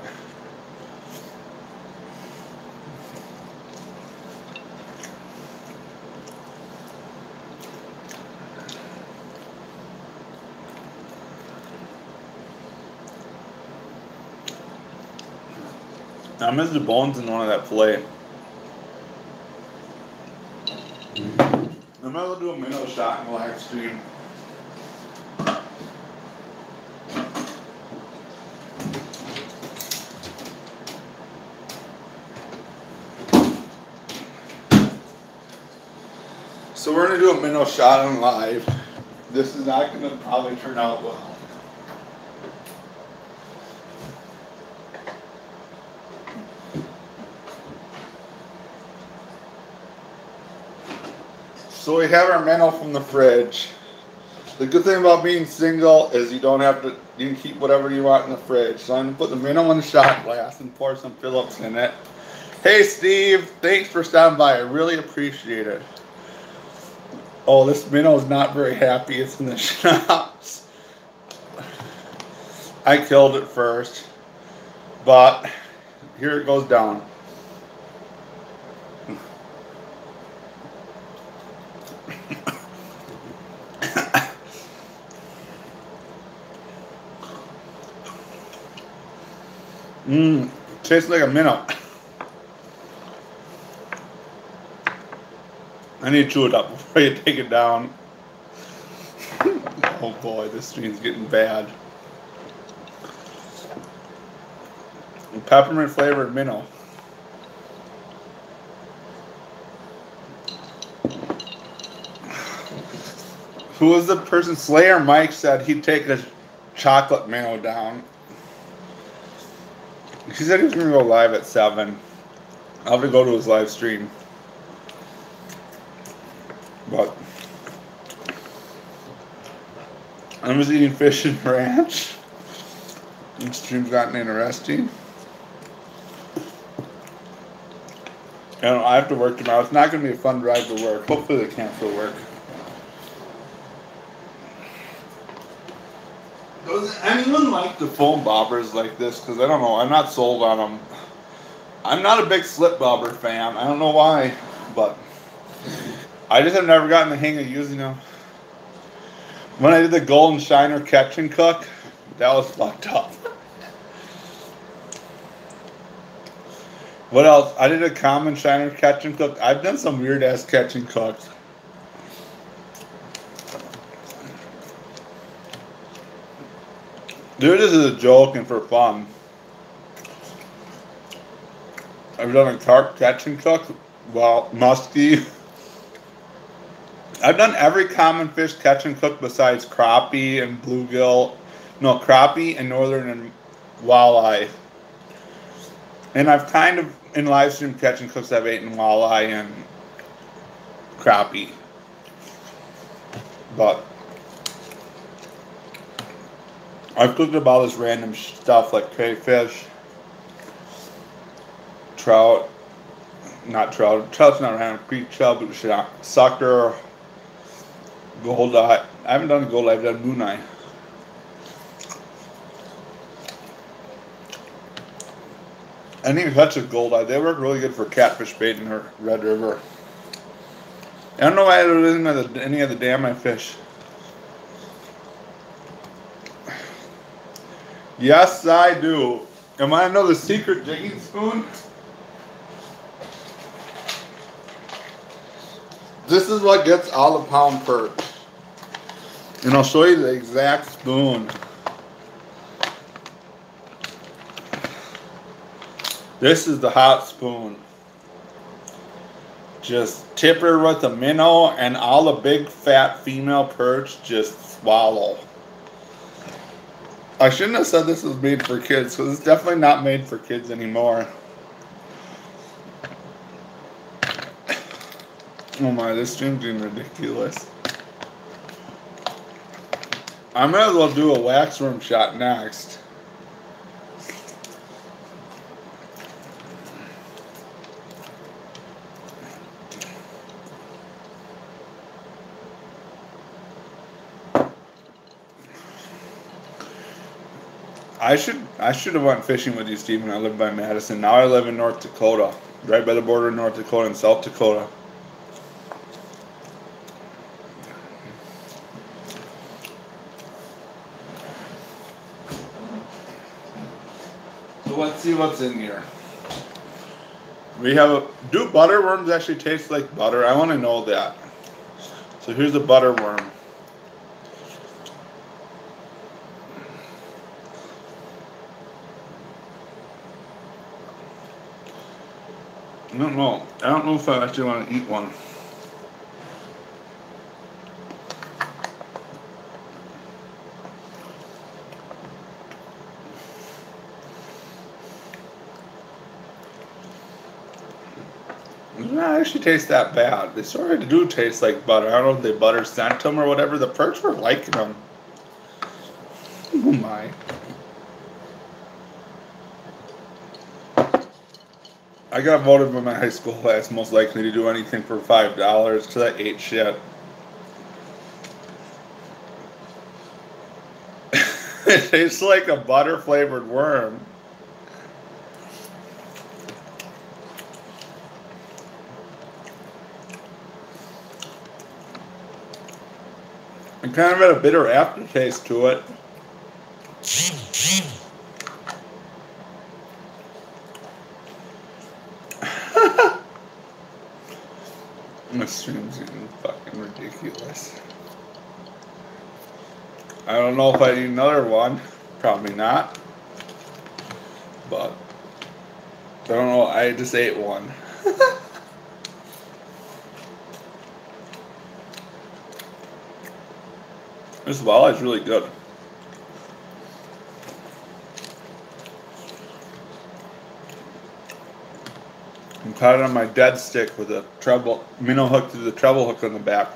I miss the bones in one of that fillet. I'm gonna do a minnow shot in the live stream. So we're gonna do a minnow shot on live. This is not gonna probably turn out well. So we have our minnow from the fridge. The good thing about being single is you don't have to, you can keep whatever you want in the fridge. So I'm going to put the minnow in the shot glass and pour some Phillips in it. Hey Steve, thanks for stopping by. I really appreciate it. Oh, this minnow is not very happy. It's in the shops. I killed it first, but here it goes down. Tastes like a minnow. I need to chew it up before you take it down. Oh boy, this stream's getting bad. Peppermint flavored minnow. Who was the person? Slayer Mike said he'd take a chocolate minnow down. He said he was going to go live at 7. I'll have to go to his live stream. But I'm just eating fish and ranch. This stream's gotten interesting. And I have to work tomorrow. It's not going to be a fun drive to work. Hopefully they cancel work. Does anyone like the foam bobbers like this? Because I don't know. I'm not sold on them. I'm not a big slip bobber fan. I don't know why. But I just have never gotten the hang of using them. When I did the golden shiner catch and cook, that was fucked up. What else? I did a common shiner catch and cook. I've done some weird ass catch and cooks. Dude, this is a joke and for fun. I've done a carp catch and cook. Well, muskie. I've done every common fish catch and cook besides crappie and bluegill. No, crappie and northern and walleye. And I've kind of, in live stream catch and cooks, I've eaten walleye and crappie. But I've cooked up all this random stuff like crayfish, trout, not trout, trout's not random, creek trout, but sucker, goldeye. I haven't done goldeye, I've done mooneye. I didn't even touch a goldeye. They work really good for catfish bait in the Red River. I don't know why there isn't any of the damn I fish. Yes, I do. And want to know the secret jigging spoon? This is what gets all the pound perch. And I'll show you the exact spoon. This is the hot spoon. Just tip her with a minnow and all the big fat female perch just swallow. I shouldn't have said this was made for kids, because it's definitely not made for kids anymore. Oh my, this stream's getting ridiculous. I might as well do a waxworm shot next. I should have went fishing with you, Steve, when I lived by Madison. Now I live in North Dakota, right by the border of North Dakota and South Dakota. So let's see what's in here. We have do butterworms actually taste like butter? I want to know that. So here's a butterworm. I don't know. I don't know if I actually want to eat one. Does not actually taste that bad. They sort of do taste like butter. I don't know if they butter scent them or whatever. The Perch were liking them. Oh my. I got voted by my high school class most likely to do anything for $5 because I ate shit. It tastes like a butter flavored worm. It kind of had a bitter aftertaste to it. This stream's getting fucking ridiculous. I don't know if I need another one. Probably not. But I don't know. I just ate one. This walleye is really good. I'm caught it on my dead stick with a treble minnow hook through the treble hook on the back.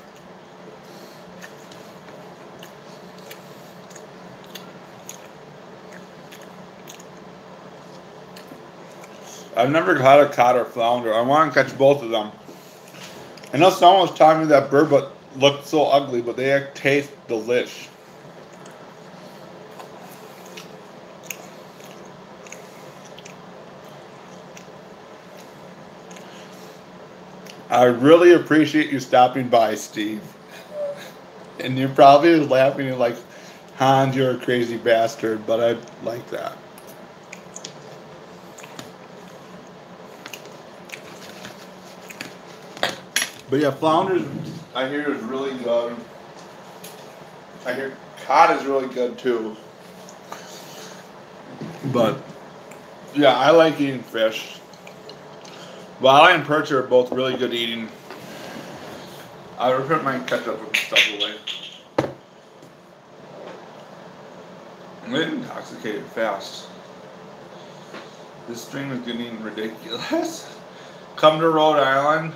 I've never caught a cod or flounder. I want to catch both of them. I know someone was telling me that burbot looked so ugly, but they taste delish. I really appreciate you stopping by, Steve. And you're probably laughing at like, Hans, you're a crazy bastard, but I like that. But yeah, flounders, I hear, is really good. I hear cod is really good too. But yeah, I like eating fish. Walleye and perch are both really good eating. I would put my ketchup and stuff away. I'm getting intoxicated fast. This stream is getting ridiculous. Come to Rhode Island.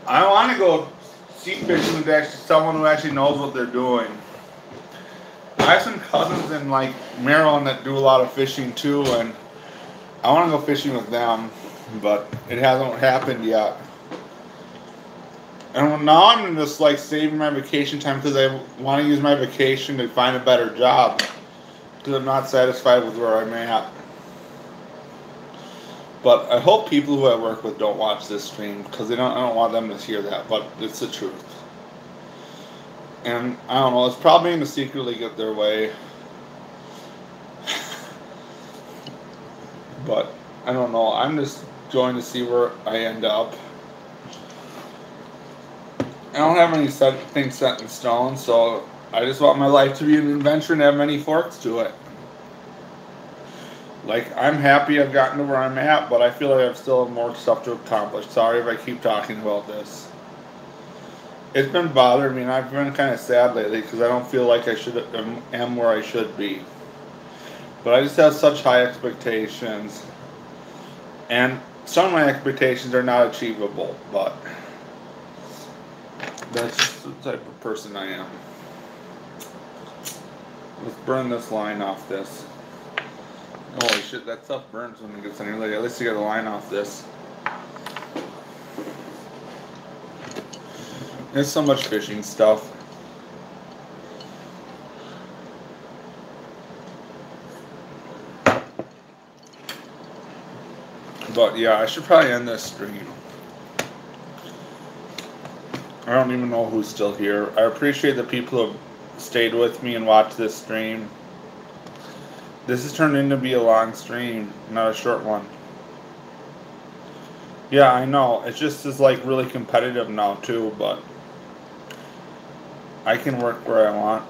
I want to go sea fishing with actually someone who actually knows what they're doing. I have some cousins in like Maryland that do a lot of fishing too, and I want to go fishing with them, but it hasn't happened yet. And now I'm just like saving my vacation time because I want to use my vacation to find a better job because I'm not satisfied with where I'm at. But I hope people who I work with don't watch this stream because I don't want them to hear that, but it's the truth. And I don't know, it's probably going to secretly get their way. But I don't know, I'm just going to see where I end up. I don't have any things set in stone, so I just want my life to be an adventure and have many forks to it. Like, I'm happy I've gotten to where I'm at, but I feel like I still have more stuff to accomplish. Sorry if I keep talking about this. It's been bothering me, and I've been kind of sad lately because I don't feel like I am where I should be. But I just have such high expectations. And some of my expectations are not achievable, but that's just the type of person I am. Let's burn this line off this. Holy shit, that stuff burns when it gets on your leg. At least you got a line off this. There's so much fishing stuff. But yeah, I should probably end this stream. I don't even know who's still here. I appreciate the people who have stayed with me and watched this stream. This has turned into be a long stream, not a short one. Yeah, I know. It's just is like really competitive now too, but I can work where I want.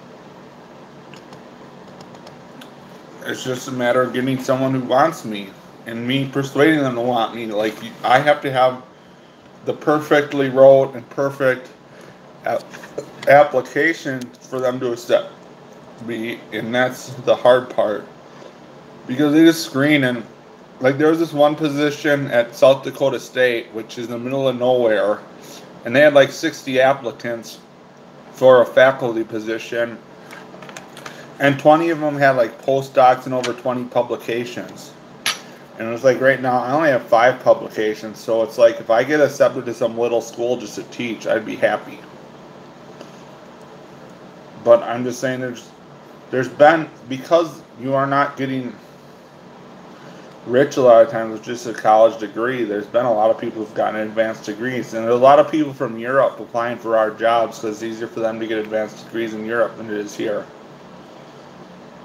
It's just a matter of getting someone who wants me and me persuading them to want me. Like, I have to have the perfectly wrote and perfect application for them to accept me, and that's the hard part. Because they just screen and Like there was this one position at South Dakota State, which is in the middle of nowhere, and they had like 60 applicants for a faculty position, and 20 of them had like postdocs and over 20 publications. And it was like right now I only have 5 publications, so it's like if I get accepted to some little school just to teach, I'd be happy. But I'm just saying there's been, because you are not getting rich a lot of times with just a college degree, there's been a lot of people who've gotten advanced degrees, and there's a lot of people from Europe applying for our jobs because it's easier for them to get advanced degrees in Europe than it is here,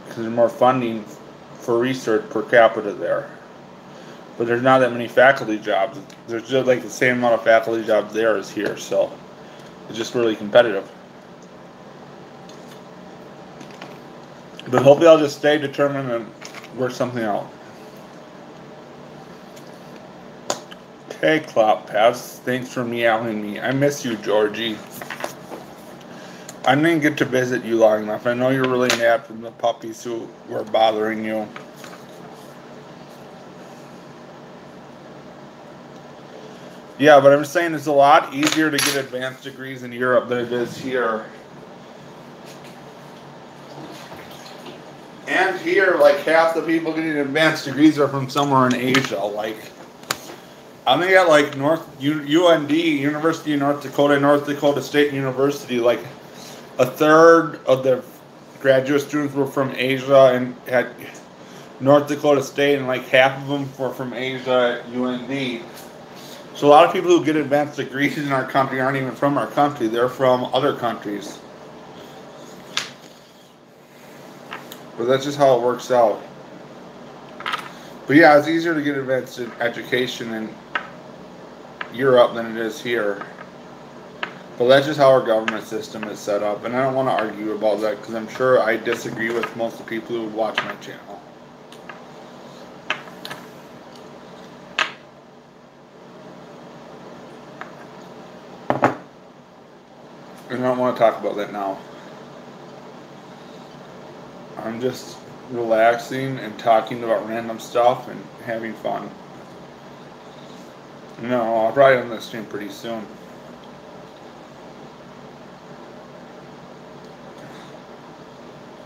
because there's more funding for research per capita there. But there's not that many faculty jobs. There's just like the same amount of faculty jobs there as here, so it's just really competitive. But hopefully I'll just stay determined and work something out. Okay, Clop Pass, thanks for meowing me. I miss you, Georgie. I didn't get to visit you long enough. I know you're really mad from the puppies who were bothering you. Yeah, but I'm just saying it's a lot easier to get advanced degrees in Europe than it is here. And here, like half the people getting advanced degrees are from somewhere in Asia. Like, I think at like UND, University of North Dakota State University, like a third of the graduate students were from Asia and at North Dakota State, and like half of them were from Asia at UND. So a lot of people who get advanced degrees in our country aren't even from our country. They're from other countries. But that's just how it works out. But yeah, it's easier to get advanced education in Europe than it is here. But that's just how our government system is set up. And I don't want to argue about that because I'm sure I disagree with most of the people who watch my channel. And I don't want to talk about that now. I'm just relaxing and talking about random stuff and having fun. No, I'll probably end this stream pretty soon.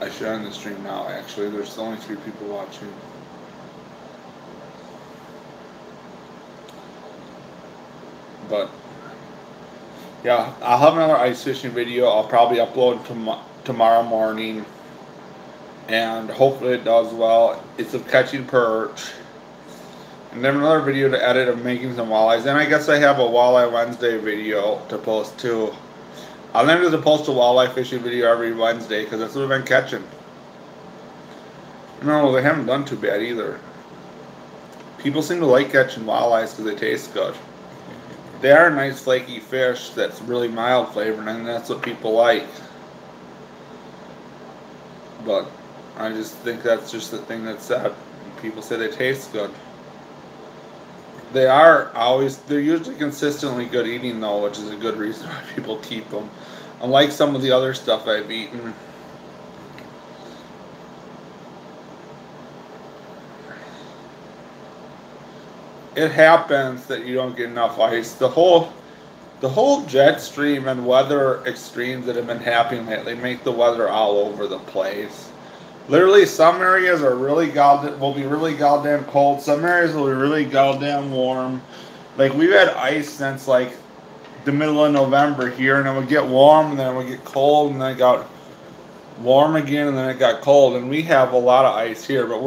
I should end the stream now, actually. There's only 3 people watching. But yeah, I'll have another ice fishing video. I'll probably upload tomorrow morning, and hopefully it does well. It's of catching perch, and then another video to edit of making some walleyes. And I guess I have a Walleye Wednesday video to post too. I'll end to post a walleye fishing video every Wednesday because that's what I've been catching. No, they haven't done too bad either. People seem to like catching walleyes because they taste good. They are a nice flaky fish that's really mild flavored, and that's what people like. But I just think that's just the thing that's said. People say they taste good. They're usually consistently good eating though, which is a good reason why people keep them. Unlike some of the other stuff I've eaten. It happens that you don't get enough ice. The whole jet stream and weather extremes that have been happening lately make the weather all over the place. Literally, some areas will be really goddamn cold. Some areas will be really goddamn warm. Like, we've had ice since like the middle of November here, and it would get warm, and then it would get cold, and then it got warm again, and then it got cold. And we have a lot of ice here, but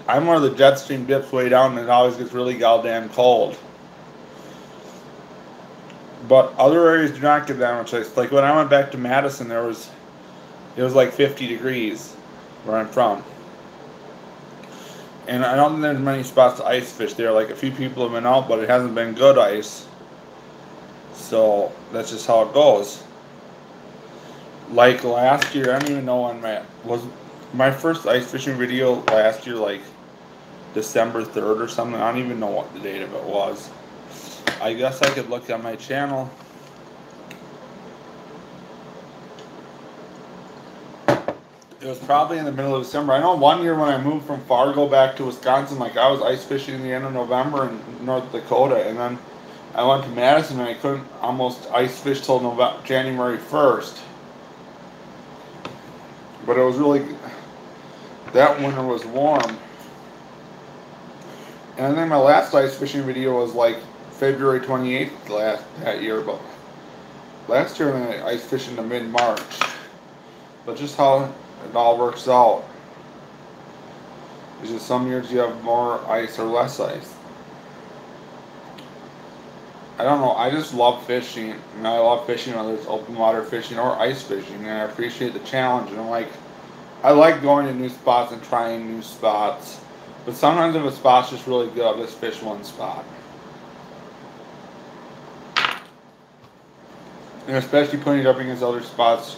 I'm where the jet stream dips way down, and it always gets really goddamn cold. But other areas do not get that much ice. Like when I went back to Madison, it was like 50 degrees where I'm from. And I don't think there's many spots to ice fish there. Like a few people have been out, but it hasn't been good ice. So that's just how it goes. Like last year, I don't even know when was my first ice fishing video last year, like December 3rd or something. I don't even know what the date of it was. I guess I could look at my channel. It was probably in the middle of December. I know one year when I moved from Fargo back to Wisconsin, like I was ice fishing in the end of November in North Dakota, and then I went to Madison and I couldn't almost ice fish till January 1st. But it was really, that winter was warm. And I think my last ice fishing video was like February 28th that year, but last year I ice fished in mid-March. But just how it all works out. It's just some years you have more ice or less ice. I don't know, I just love fishing, and I love fishing whether it's open water fishing or ice fishing, and I appreciate the challenge, and I like going to new spots and trying new spots, but sometimes if a spot's just really good, I'll just fish one spot. And especially putting it up against other spots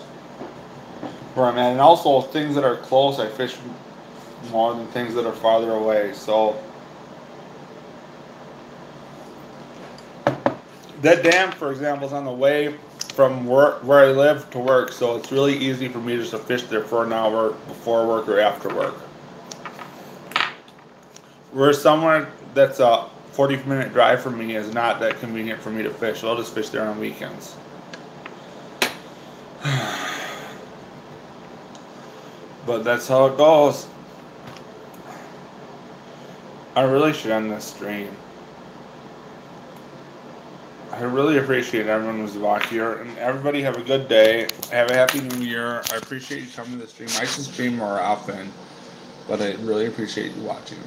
where I'm at, and also things that are close, I fish more than things that are farther away, so that dam, for example, is on the way from where I live to work, so it's really easy for me just to fish there for an hour before work or after work. Whereas somewhere that's a 40-minute drive from me is not that convenient for me to fish, so I'll just fish there on weekends. But that's how it goes. I really should end this stream. I really appreciate everyone who's watching here, and everybody have a good day. Have a happy new year. I appreciate you coming to the stream. I should stream more often, but I really appreciate you watching.